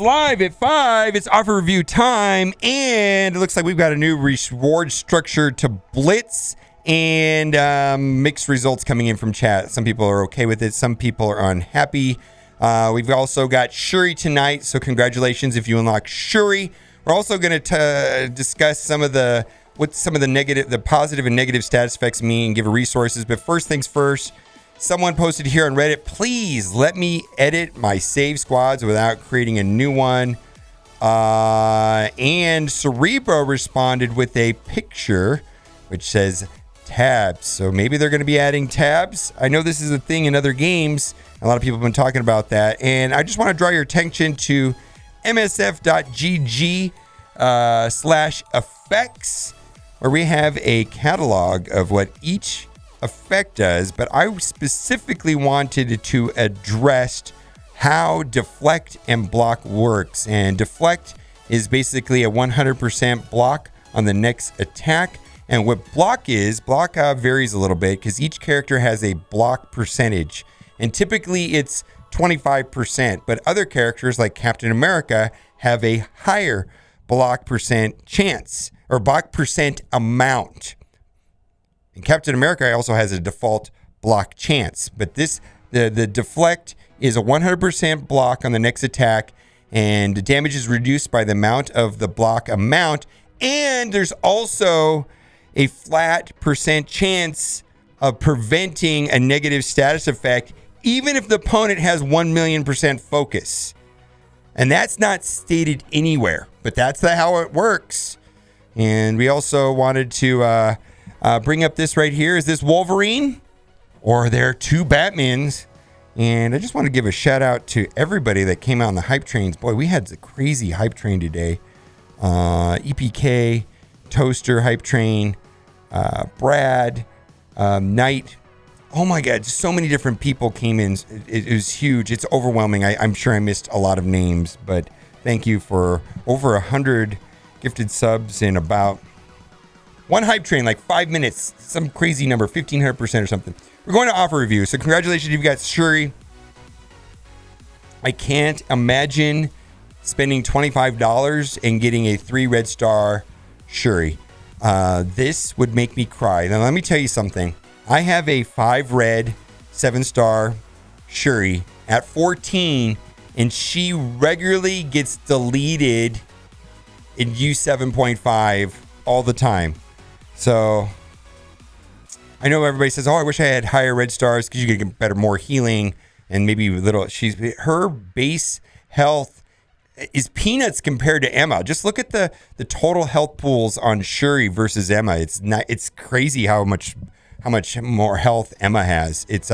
Live at 5, it's offer review time, and it looks like we've got a new reward structure to Blitz, and mixed results coming in from chat. Some people are okay with it, some people are unhappy. We've also got Shuri tonight, so congratulations if you unlock Shuri. We're also going to discuss some of the positive and negative status effects mean, and give resources. But first things first. Someone posted here on Reddit, please let me edit my save squads without creating a new one. And Cerebro responded with a picture which says tabs. So maybe they're going to be adding tabs. I know this is a thing in other games. A lot of people have been talking about that. And I just want to draw your attention to msf.gg /effects, where we have a catalog of what each effect does, but I specifically wanted to address how Deflect and Block works. And Deflect is basically a 100% block on the next attack. And what block varies a little bit because each character has a block percentage. And typically it's 25%, but other characters like Captain America have a higher block percent chance or block percent amount. And Captain America also has a default block chance, but the Deflect is a 100% block on the next attack, and the damage is reduced by the amount of the block amount, and there's also a flat percent chance of preventing a negative status effect, even if the opponent has 1,000,000% focus. And that's not stated anywhere, but that's how it works. And we also wanted to bring up this right here. Is this Wolverine? Or are there two Batmans? And I just want to give a shout out to everybody that came out on the hype trains. Boy, we had a crazy hype train today. EPK, Toaster hype train, Brad, Knight. Oh my God, just so many different people came in. It was huge. It's overwhelming. I'm sure I missed a lot of names, but thank you for over 100 gifted subs in about one hype train, like 5 minutes, some crazy number, 1,500% or something. We're going to offer review. So congratulations, you've got Shuri. I can't imagine spending $25 and getting a 3 red star Shuri. This would make me cry. Now, let me tell you something. I have a 5 red, 7 star Shuri at 14, and she regularly gets deleted in U7.5 all the time. So I know everybody says, oh, I wish I had higher red stars because you could get better, more healing, and maybe her base health is peanuts compared to Emma. Just look at the total health pools on Shuri versus Emma. It's crazy how much more health Emma has. It's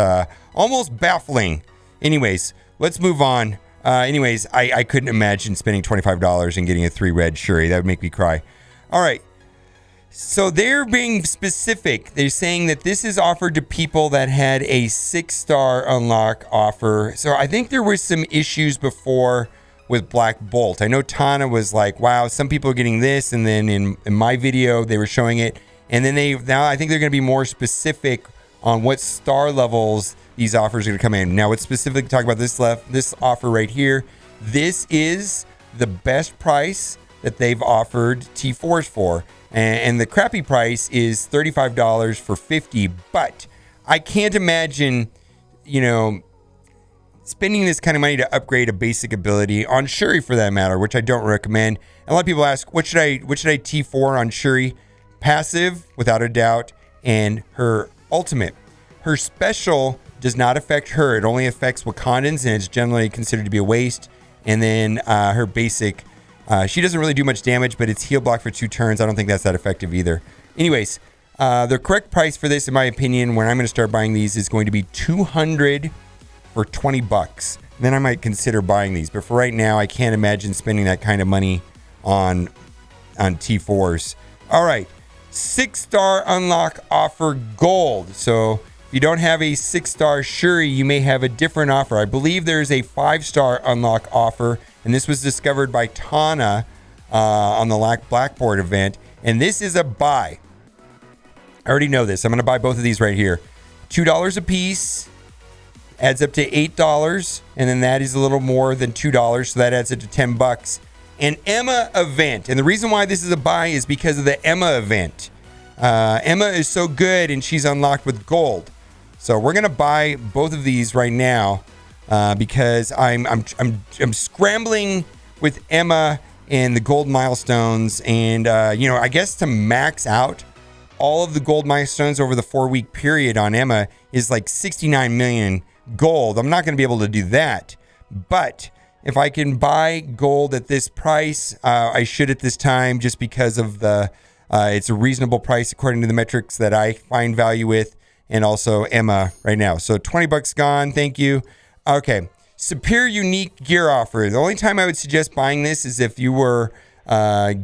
almost baffling. Anyways, let's move on. I couldn't imagine spending $25 and getting a 3 red Shuri. That would make me cry. All right. So they're being specific. They're saying that this is offered to people that had a 6-star unlock offer. So I think there was some issues before with Black Bolt. I know Tana was like, wow, some people are getting this. And then in my video, they were showing it. And then now I think they're going to be more specific on what star levels these offers are going to come in. Now, what's specific to talk about this offer right here, this is the best price that they've offered T4s for. And the crappy price is $35 for 50. But I can't imagine, spending this kind of money to upgrade a basic ability on Shuri for that matter, which I don't recommend. And a lot of people ask, what should I T4 on Shuri? Passive, without a doubt, and her ultimate. Her special does not affect her. It only affects Wakandans, and it's generally considered to be a waste. And then her basic, she doesn't really do much damage, but it's heal block for 2 turns. I don't think that's that effective either. Anyways, the correct price for this, in my opinion, when I'm going to start buying these, is going to be $200 for $20. Then I might consider buying these. But for right now, I can't imagine spending that kind of money on T4s. All right. 6-star unlock offer gold. So if you don't have a 6-star Shuri, you may have a different offer. I believe there's a 5-star unlock offer, and this was discovered by Tana on the Blackboard event. And this is a buy. I already know this. I'm going to buy both of these right here. $2 a piece. adds up to $8, and then that is a little more than $2, so that adds up to $10. An Emma event, and the reason why this is a buy is because of the Emma event. Emma is so good, and she's unlocked with gold. So we're gonna buy both of these right now because I'm scrambling with Emma and the gold milestones, and I guess to max out all of the gold milestones over the 4-week period on Emma is like 69 million gold. I'm not going to be able to do that, but if I can buy gold at this price, I should at this time, just because of it's a reasonable price according to the metrics that I find value with, and also Emma right now. So $20 gone. Thank you. Okay. Superior unique gear offer. The only time I would suggest buying this is if you were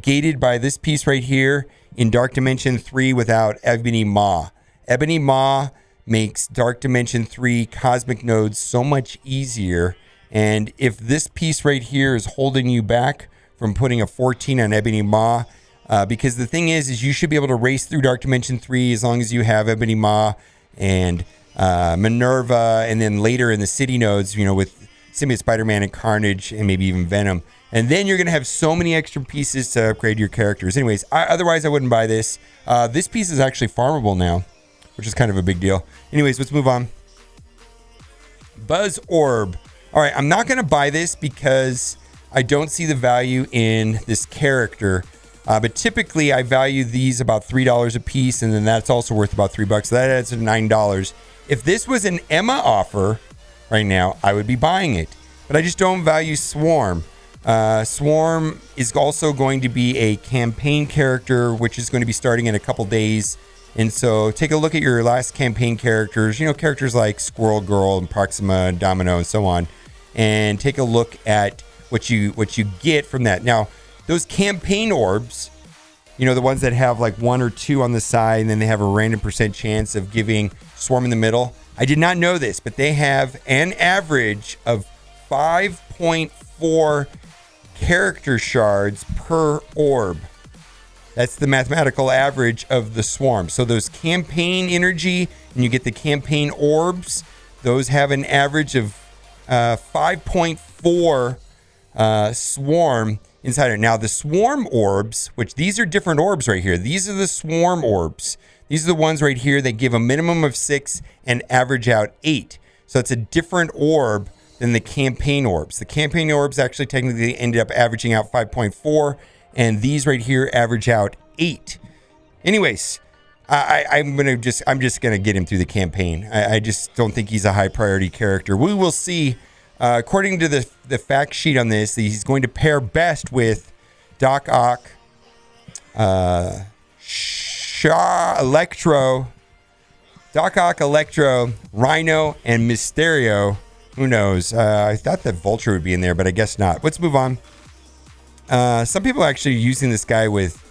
gated by this piece right here in Dark Dimension 3 without Ebony Maw. Ebony Maw makes Dark Dimension 3 cosmic nodes so much easier. And if this piece right here is holding you back from putting a 14 on Ebony Maw, because the thing is you should be able to race through Dark Dimension 3 as long as you have Ebony Maw and Minerva, and then later in the city nodes, with Symbiote Spider-Man and Carnage, and maybe even Venom. And then you're going to have so many extra pieces to upgrade your characters. Anyways, otherwise I wouldn't buy this. This piece is actually farmable now, which is kind of a big deal. Anyways, let's move on. Buzz Orb. All right, I'm not going to buy this because I don't see the value in this character. But typically I value these about $3 a piece, and then that's also worth about $3. So that adds to $9. If this was an Emma offer right now, I would be buying it. But I just don't value Swarm. Swarm is also going to be a campaign character, which is going to be starting in a couple days. And so take a look at your last campaign characters, characters like Squirrel Girl and Proxima and Domino and so on, and take a look at what you get from that. Now, those campaign orbs, the ones that have like 1 or 2 on the side, and then they have a random % chance of giving Swarm in the middle. I did not know this, but they have an average of 5.4 character shards per orb. That's the mathematical average of the Swarm. So those campaign energy, and you get the campaign orbs, those have an average of 5.4 Swarm inside it. Now the Swarm orbs, which these are different orbs right here. These are the Swarm orbs. These are the ones right here that give a minimum of 6 and average out 8. So it's a different orb than the campaign orbs. The campaign orbs actually technically ended up averaging out 5.4, and these right here average out 8. Anyways, I'm just gonna get him through the campaign. I just don't think he's a high priority character. We will see. According to the fact sheet on this, he's going to pair best with Doc Ock, Electro, Rhino, and Mysterio. Who knows? I thought that Vulture would be in there, but I guess not. Let's move on. Some people are actually using this guy with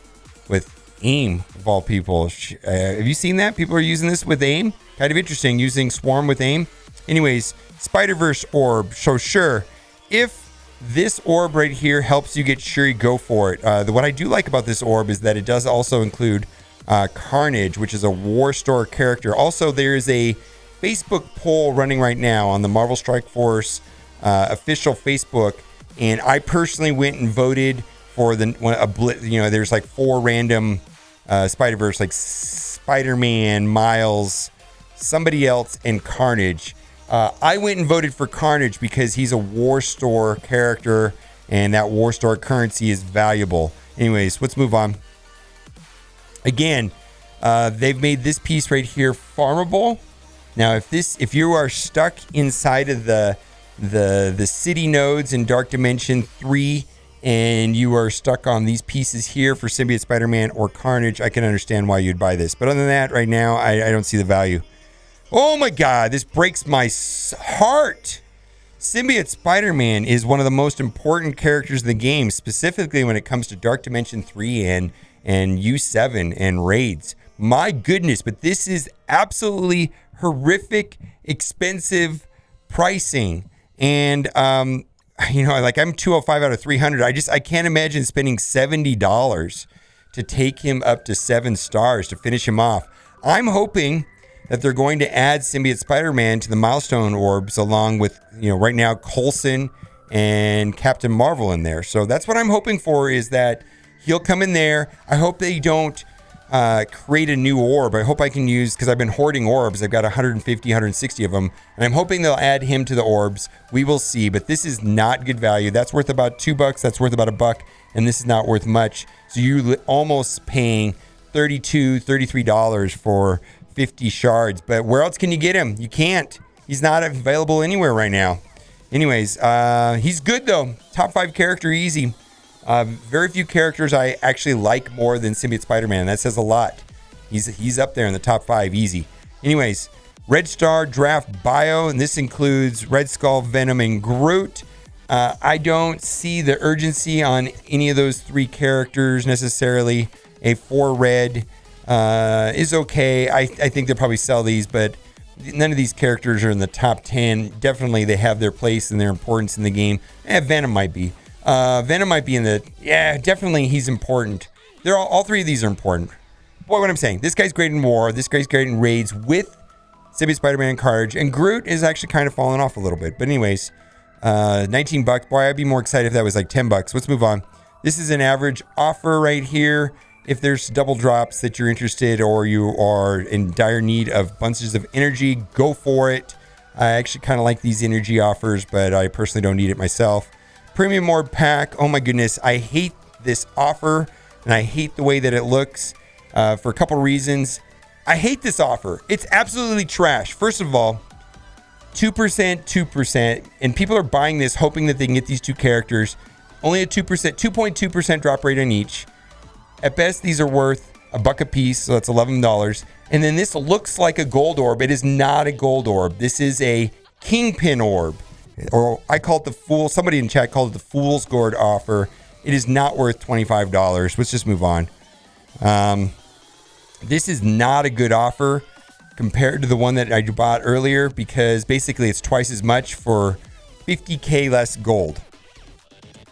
AIM, of all people. Have you seen that? People are using this with AIM. Kind of interesting, using Swarm with AIM. Anyways, Spiderverse Orb. So sure, if this orb right here helps you get Shuri, go for it. What I do like about this orb is that it does also include Carnage, which is a War Store character. Also, there is a Facebook poll running right now on the Marvel Strike Force official Facebook, and I personally went and voted for there's like 4 random Spider-Verse, like Spider-Man, Miles, somebody else, and Carnage. I went and voted for Carnage because he's a War Store character, and that War Store currency is valuable. Anyways, let's move on. Again, they've made this piece right here farmable. Now, if you are stuck inside of the city nodes in Dark Dimension 3, and you are stuck on these pieces here for Symbiote Spider-Man or Carnage, I can understand why you'd buy this. But other than that, right now, I don't see the value. Oh my God, this breaks my heart. Symbiote Spider-Man is one of the most important characters in the game, specifically when it comes to Dark Dimension 3 and U7 and raids. My goodness, but this is absolutely horrific, expensive pricing. And, I'm 205 out of 300. I can't imagine spending $70 to take him up to 7 stars to finish him off. I'm hoping that they're going to add Symbiote Spider-Man to the milestone orbs, along with, right now Coulson and Captain Marvel in there. So that's what I'm hoping for, is that he'll come in there. I hope they don't create a new orb. I hope I can use, because I've been hoarding orbs. I've got 150, 160 of them, and I'm hoping they'll add him to the orbs. We will see, but this is not good value. That's worth about $2. That's worth about $1, and this is not worth much. So you're almost paying $32, $33 for 50 shards. But where else can you get him? You can't. He's not available anywhere right now. Anyways, he's good though. Top 5 character, easy. Very few characters I actually like more than Symbiote Spider-Man. That says a lot. He's up there in the top 5, easy. Anyways, Red Star Draft Bio, and this includes Red Skull, Venom, and Groot. I don't see the urgency on any of those 3 characters necessarily. A 4 red is okay. I think they'll probably sell these, but none of these characters are in the top 10. Definitely they have their place and their importance in the game. Venom might be. Venom might be in the... Yeah, definitely he's important. They're all 3 of these are important. Boy, what I'm saying. This guy's great in war. This guy's great in raids with Symbiote Spider-Man cards. And Groot is actually kind of falling off a little bit. But anyways, $19. Boy, I'd be more excited if that was like $10. Let's move on. This is an average offer right here. If there's double drops that you're interested, or you are in dire need of bunches of energy, go for it. I actually kind of like these energy offers, but I personally don't need it myself. Premium Orb pack. Oh my goodness. I hate this offer, and I hate the way that it looks for a couple reasons. I hate this offer. It's absolutely trash. First of all, 2%, and people are buying this hoping that they can get these 2 characters. Only a 2.2% drop rate on each. At best, these are worth $1 a piece, so that's $11. And then this looks like a gold orb. It is not a gold orb. This is a Kingpin orb, or I call it the Fool. Somebody in chat called it the Fool's Gourd offer. It is not worth $25. Let's just move on. This is not a good offer compared to the one that I bought earlier, because basically it's twice as much for 50K less gold.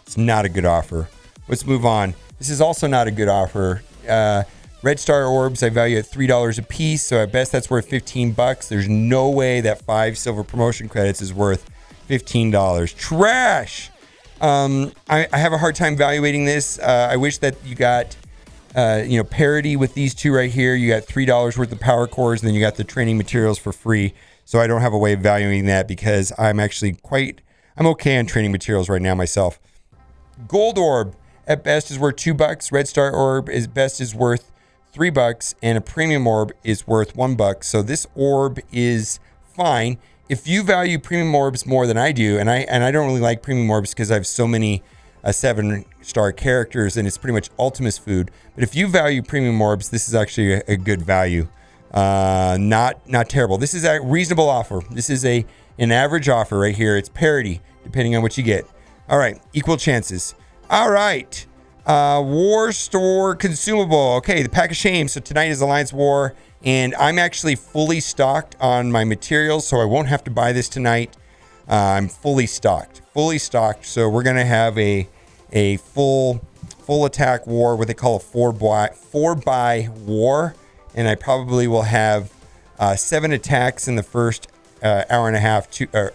It's not a good offer. Let's move on. This is also not a good offer. Red Star Orbs I value at $3 a piece, so at best that's worth $15. There's no way that 5 silver promotion credits is worth $15. Trash! I have a hard time valuating this. I wish that you got parity with these 2 right here. You got $3 worth of power cores, and then you got the training materials for free. So I don't have a way of valuing that, because I'm actually I'm okay on training materials right now myself. Gold Orb at best is worth $2. Red Star Orb at best is worth $3, and a Premium Orb is worth $1. So this orb is fine. If you value Premium Orbs more than I do, and I don't really like Premium Orbs because I have so many 7-star characters, and it's pretty much Ultimus food. But if you value Premium Orbs, this is actually a good value. Not terrible. This is a reasonable offer. This is an average offer right here. It's parity depending on what you get. All right, equal chances. All right, War Store consumable. Okay, the Pack of Shame. So tonight is Alliance War, and I'm actually fully stocked on my materials, so I won't have to buy this tonight. I'm fully stocked. So we're gonna have a full attack war, what they call a 4x war, and I probably will have 7 attacks in the first hour and a half,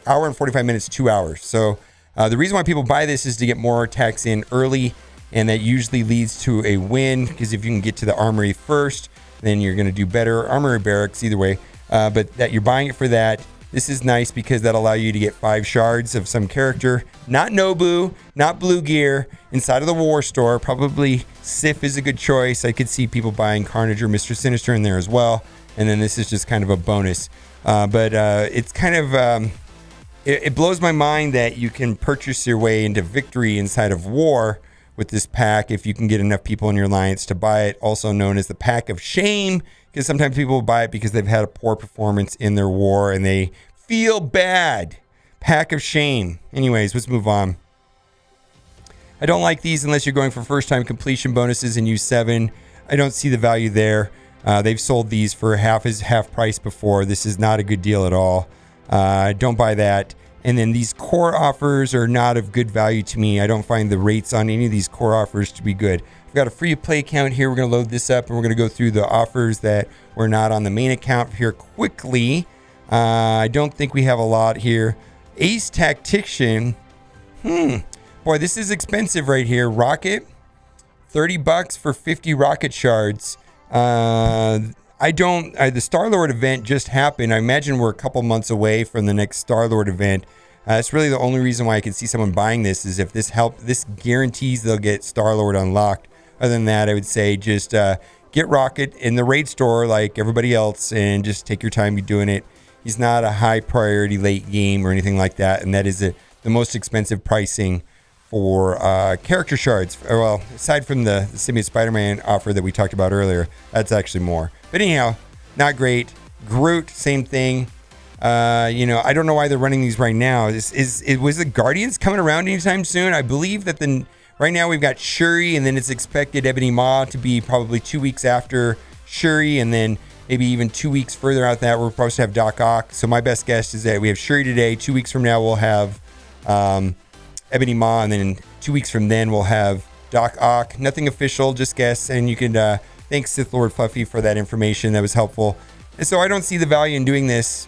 hour and 45 minutes, 2 hours. So the reason why people buy this is to get more attacks in early, and that usually leads to a win, because if you can get to the armory first, then you're going to do better. Armory barracks, either way. But that you're buying it for that. This is nice because that'll allow you to get 5 shards of some character. Not Nobu, not Blue Gear, inside of the War Store. Probably Sif is a good choice. I could see people buying Carnage or Mr. Sinister in there as well. And then this is just kind of a bonus. But it's kind of... It blows my mind that you can purchase your way into victory inside of war with this pack if you can get enough people in your alliance to buy it, also known as the Pack of Shame, because sometimes people will buy it because they've had a poor performance in their war and they feel bad. Pack of Shame. Anyways, let's move on. I don't like these unless you're going for first-time completion bonuses and use 7. I don't see the value there. They've sold these for half price before. This is not a good deal at all. Don't buy that. And then these core offers are not of good value to me. I don't find the rates on any of these core offers to be good. We've got a free play account here. We're going to load this up and we're going to go through the offers that were not on the main account here quickly. I don't think we have a lot here. Ace Tactician. Boy, this is expensive right here. Rocket, $30 for 50 rocket shards. The Star-Lord event just happened. I imagine we're a couple months away from the next Star-Lord event. It's really the only reason why I can see someone buying this is if this guarantees they'll get Star-Lord unlocked. Other than that, I would say just get Rocket in the raid store like everybody else and just take your time doing it. He's not a high priority late game or anything like that. And that is the most expensive pricing for character shards. Well, aside from the Symbiote Spider-Man offer that we talked about earlier, that's actually more. But anyhow, not great. Groot, same thing. I don't know why they're running these right now. Was the Guardians coming around anytime soon? I believe that right now we've got Shuri, and then it's expected Ebony Maw to be probably 2 weeks after Shuri, and then maybe even 2 weeks further out that we're supposed to have Doc Ock. So my best guess is that we have Shuri today. 2 weeks from now we'll have Ebony Maw, and then 2 weeks from then we'll have Doc Ock. Nothing official, just guess. And you can thank Sith Lord Fluffy for that information. That was helpful. And so I don't see the value in doing this.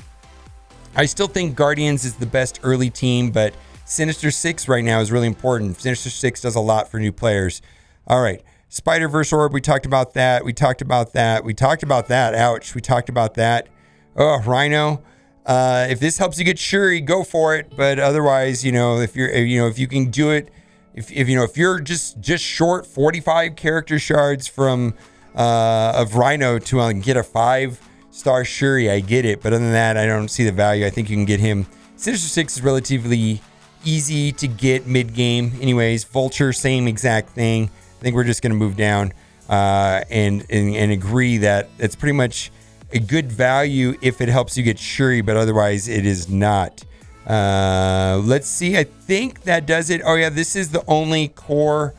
I still think Guardians is the best early team, but Sinister Six right now is really important. Sinister Six does a lot for new players. All right. Spiderverse Orb, we talked about that. We talked about that. Ouch. We talked about that. Oh, Rhino. If this helps you get Shuri, go for it. But otherwise, if you can do it, if you're just short 45 character shards from of Rhino to get a 5-star Shuri, I get it. But other than that, I don't see the value. I think you can get him. Sinister Six is relatively easy to get mid game. Anyways, Vulture, same exact thing. I think we're just going to move down and agree that it's pretty much a good value if it helps you get Shuri, but otherwise it is not. Let's see. I think that does it. Oh yeah, this is the only core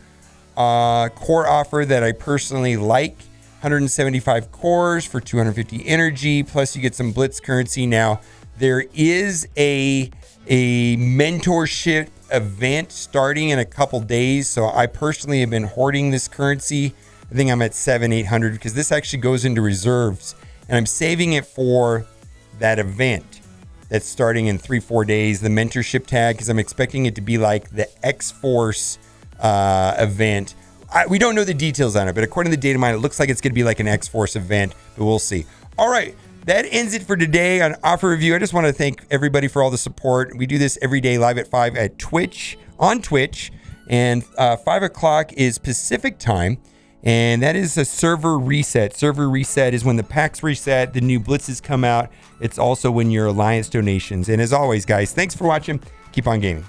offer that I personally like. 175 cores for 250 energy, plus you get some blitz currency. Now there is a mentorship event starting in a couple days, so I personally have been hoarding this currency. I think I'm at 700-800 because this actually goes into reserves, and I'm saving it for that event that's starting in 3-4 days, the mentorship tag, because I'm expecting it to be like the X-Force event. We don't know the details on it, but according to the data mine, it looks like it's going to be like an X-Force event, but we'll see. All right. That ends it for today on Offer Review. I just want to thank everybody for all the support. We do this every day live at 5 at Twitch, on Twitch, and 5 o'clock is Pacific time, and that is a server reset. Server reset is when the packs reset, the new blitzes come out. It's also when your Alliance donations. And as always, guys, thanks for watching. Keep on gaming.